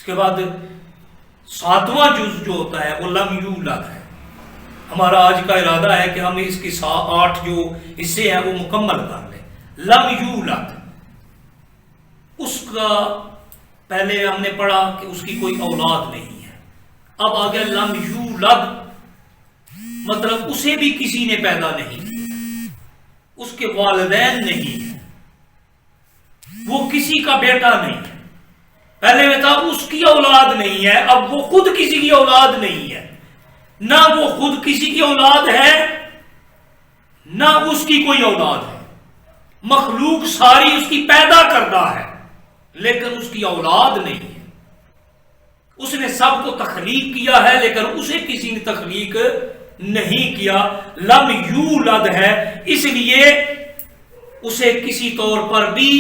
اس کے بعد 7واں جز جو ہوتا ہے وہ لم یولد ہے. ہمارا آج کا ارادہ ہے کہ ہم اس کی 8 جو حصے ہیں وہ مکمل کر لیں. لم یولد، اس کا پہلے ہم نے پڑھا کہ اس کی کوئی اولاد نہیں ہے. اب آ گیا لم یولد، مطلب اسے بھی کسی نے پیدا نہیں کیا، اس کے والدین نہیں ہیں، وہ کسی کا بیٹا نہیں ہے. پہلے میں تھا اس کی اولاد نہیں ہے، اب وہ خود کسی کی اولاد نہیں ہے. نہ وہ خود کسی کی اولاد ہے نہ اس کی کوئی اولاد ہے. مخلوق ساری اس کی پیدا کردہ ہے لیکن اس کی اولاد نہیں ہے. اس نے سب کو تخلیق کیا ہے لیکن اسے کسی نے تخلیق نہیں کیا. لم یولد ہے، اس لیے اسے کسی طور پر بھی،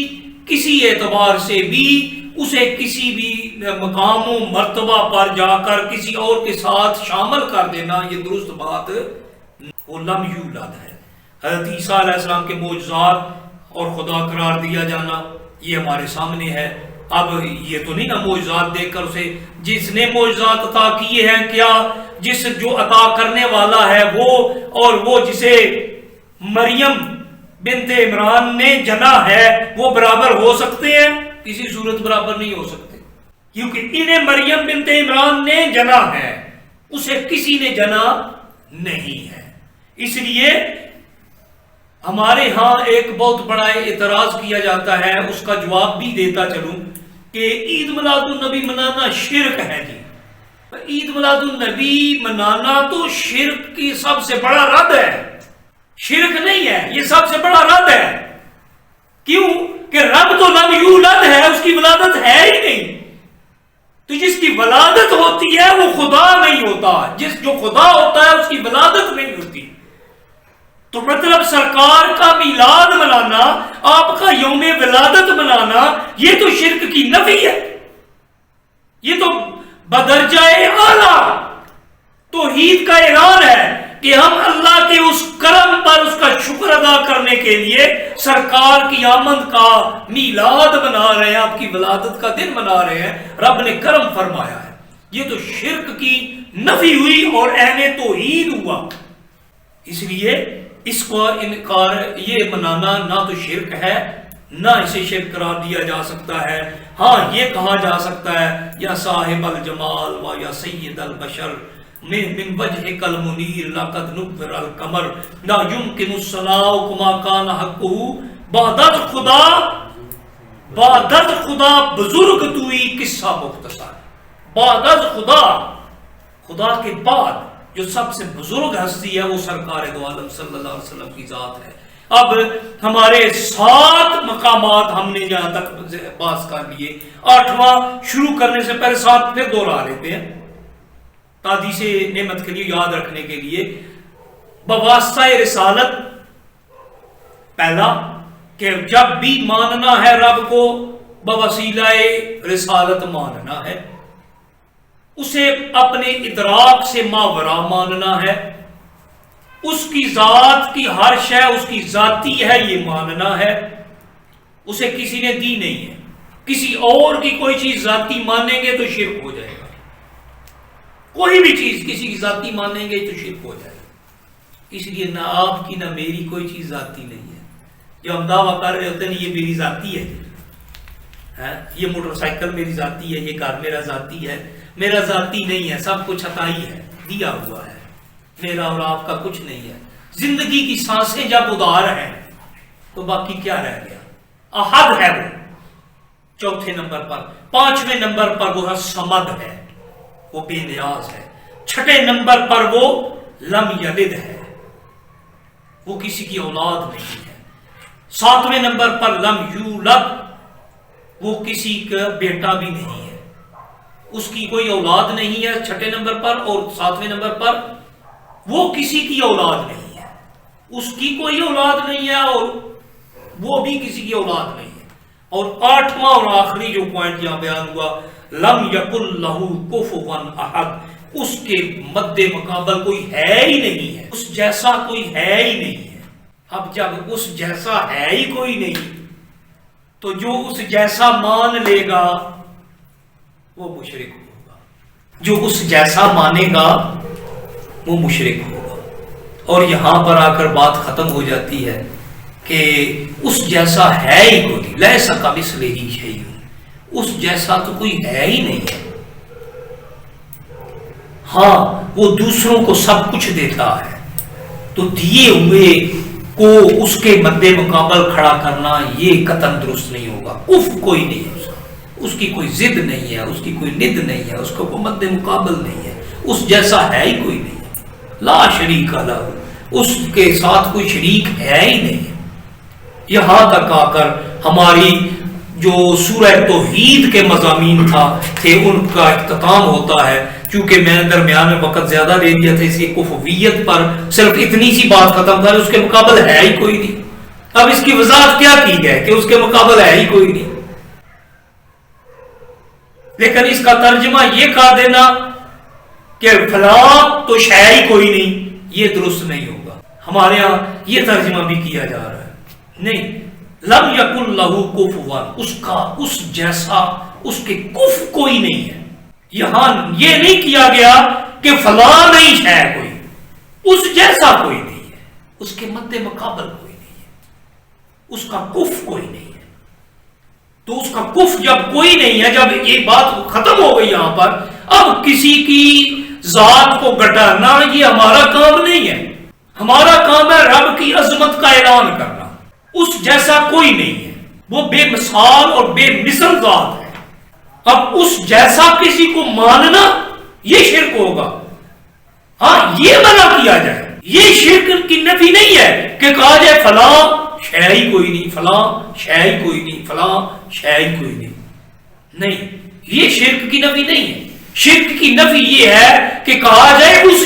کسی اعتبار سے بھی، اسے کسی بھی مقام و مرتبہ پر جا کر کسی اور کے ساتھ شامل کر دینا یہ درست بات. وہ لم یولد ہے. حضرت عیسیٰ علیہ السلام کے معجزات اور خدا قرار دیا جانا یہ ہمارے سامنے ہے. اب یہ تو نہیں نا معجزات دیکھ کر اسے جس نے معجزات عطا کیے ہیں کیا جس جو عطا کرنے والا ہے وہ اور وہ جسے مریم بنت عمران نے جنا ہے وہ برابر ہو سکتے ہیں؟ کسی صورت برابر نہیں ہو سکتے، کیونکہ انہیں مریم بنت عمران نے جنا ہے، اسے کسی نے جنا نہیں ہے. اس لیے ہمارے ہاں ایک بہت بڑا اعتراض کیا جاتا ہے، اس کا جواب بھی دیتا چلوں کہ عید میلاد النبی منانا شرک ہے. جی عید میلاد النبی منانا تو شرک کی سب سے بڑا رد ہے، شرک نہیں ہے، یہ سب سے بڑا رد ہے. کیوں کہ رب تو لم یولد ہے، اس کی ولادت ہے ہی نہیں. تو جس کی ولادت ہوتی ہے وہ خدا نہیں ہوتا، جو خدا ہوتا ہے اس کی ولادت نہیں ہوتی. تو مطلب سرکار کا میلاد منانا، آپ کا یوم ولادت منانا، یہ تو شرک کی نفی ہے، یہ تو بدرجہ اعلیٰ توحید کا اعلان ہے کہ ہم اللہ کے اس کرم پر اس کا شکر ادا کرنے کے لیے سرکار کی آمد کا میلاد منا رہے ہیں، آپ کی ولادت کا دن منا رہے ہیں. رب نے کرم فرمایا ہے. یہ تو شرک کی نفی ہوئی اور عین توحید ہوا. اس لیے اس کو انکار، یہ منانا نہ تو شرک ہے نہ اسے شرک قرار دیا جا سکتا ہے. ہاں یہ کہا جا سکتا ہے یا صاحب الجمال و یا سید البشر من وجهك المنیر لقد نور القمر لا يمكن الصلاة كما كان حقه بعدد خدا بزرگ توئی قصہ مختصر. بعدد خدا کے بعد جو سب سے بزرگ ہستی ہے وہ سرکار دو عالم صلی اللہ علیہ وسلم کی ذات ہے. اب ہمارے 7 مقامات ہم نے جہاں تک باز کر لیے. 8واں شروع کرنے سے پہلے 7 پھر دوہرا لیتے ہیں تحدیث نعمت کے لیے یاد رکھنے کے لیے. بواسطہ رسالت، پہلا کہ جب بھی ماننا ہے رب کو بوسیلہ رسالت ماننا ہے، اسے اپنے ادراک سے ماورا ماننا ہے، اس کی ذات کی ہر شے اس کی ذاتی ہے یہ ماننا ہے، اسے کسی نے دی نہیں ہے. کسی اور کی کوئی چیز ذاتی مانیں گے تو شرک ہو جائے گا. کوئی بھی چیز کسی کی ذاتی مانیں گے تو شرک ہو جائے گا. اس لیے نہ آپ کی نہ میری کوئی چیز ذاتی نہیں ہے. جو ہم دعویٰ کر رہے ہوتے ہیں یہ میری ذاتی ہے، یہ موٹر سائیکل میری ذاتی ہے، یہ کار میرا ذاتی ہے. میرا ذاتی نہیں ہے، سب کچھ عطائی ہے، دیا ہوا ہے. میرا اور آپ کا کچھ نہیں ہے. زندگی کی سانسیں جب ادار ہیں تو باقی کیا رہ گیا؟ احد ہے وہ 4تھے نمبر پر. 5ویں نمبر پر وہ صمد ہے، وہ بے نیاز ہے. 6ٹھے نمبر پر وہ لم یلد ہے، وہ کسی کی اولاد نہیں ہے. 7ویں نمبر پر لم یولد، وہ کسی کا بیٹا بھی نہیں ہے، اس کی کوئی اولاد نہیں ہے 6ٹھے نمبر پر. اور 7ویں نمبر پر وہ کسی کی اولاد نہیں ہے، اس کی کوئی اولاد نہیں ہے اور وہ بھی کسی کی اولاد نہیں ہے. اور 8واں اور آخری جو پوائنٹ یہاں بیان ہوا، لم یکن لہ کفوا احد، اس کے مد مقابل کوئی ہے ہی نہیں ہے، اس جیسا کوئی ہے ہی نہیں ہے. اب جب اس جیسا ہے ہی کوئی نہیں تو جو اس جیسا مان لے گا وہ مشرک ہوگا. جو اس جیسا مانے گا وہ مشرک ہوگا. اور یہاں پر آ کر بات ختم ہو جاتی ہے کہ اس جیسا ہے ہی کوئی نہیں. لیسا کمثلہ شیء، اس جیسا تو کوئی ہے ہی نہیں ہے. ہاں وہ دوسروں کو سب کچھ دیتا ہے، تو دیے ہوئے کو اس کے مد مقابل کھڑا کرنا یہ قطعاً درست نہیں ہوگا. کف کوئی نہیں ہے اس کی کوئی ضد نہیں ہے، اس کی کوئی ند نہیں ہے، اس کا کوئی مد مقابل نہیں ہے، اس جیسا ہے ہی کوئی نہیں ہے. لا شریک لہ، اس کے ساتھ کوئی شریک ہے ہی نہیں ہے. یہاں تک آ کر ہماری جو سورہ توحید کے مضامین تھے ان کا اختتام ہوتا ہے. چونکہ میں نے درمیان میں وقت زیادہ دے دیا تھا، اس کی کفویت پر صرف اتنی سی بات ختم تھا، اس کے مقابل ہے ہی کوئی نہیں. اب اس کی وضاحت کیا کی ہے کہ اس کے مقابل ہے ہی کوئی نہیں. لیکن اس کا ترجمہ یہ کہہ دینا کہ فلاں تو شے ہی کوئی نہیں، یہ درست نہیں ہوگا. ہمارے ہاں یہ ترجمہ بھی کیا جا رہا ہے. نہیں، لم یکن لہ کفوا، اس کا اس جیسا اس کے کف کوئی نہیں ہے. یہاں یہ نہیں کیا گیا کہ فلاں نہیں ہے کوئی، اس جیسا کوئی نہیں ہے، اس کے مد مقابل کوئی نہیں ہے، اس کا کف کوئی نہیں ہے. تو اس کا کف جب کوئی نہیں ہے، جب یہ بات ختم ہو گئی یہاں پر، اب کسی کی ذات کو گٹانا یہ ہمارا کام نہیں ہے. ہمارا کام ہے رب کی عظمت کا اعلان کرنا. اس جیسا کوئی نہیں ہے، وہ بے مثال اور بے مثل ذات ہے. اب اس جیسا کسی کو ماننا یہ شرک ہوگا. ہاں یہ منع کیا جائے، یہ شرک کی نفی نہیں ہے کہ کہا جائے فلاں شے ہی کوئی نہیں، فلاں شے ہی کوئی نہیں، فلاں شے ہی کوئی نہیں. نہیں، یہ شرک کی نفی نہیں ہے. شرک کی نفی یہ ہے کہ کہا جائے اس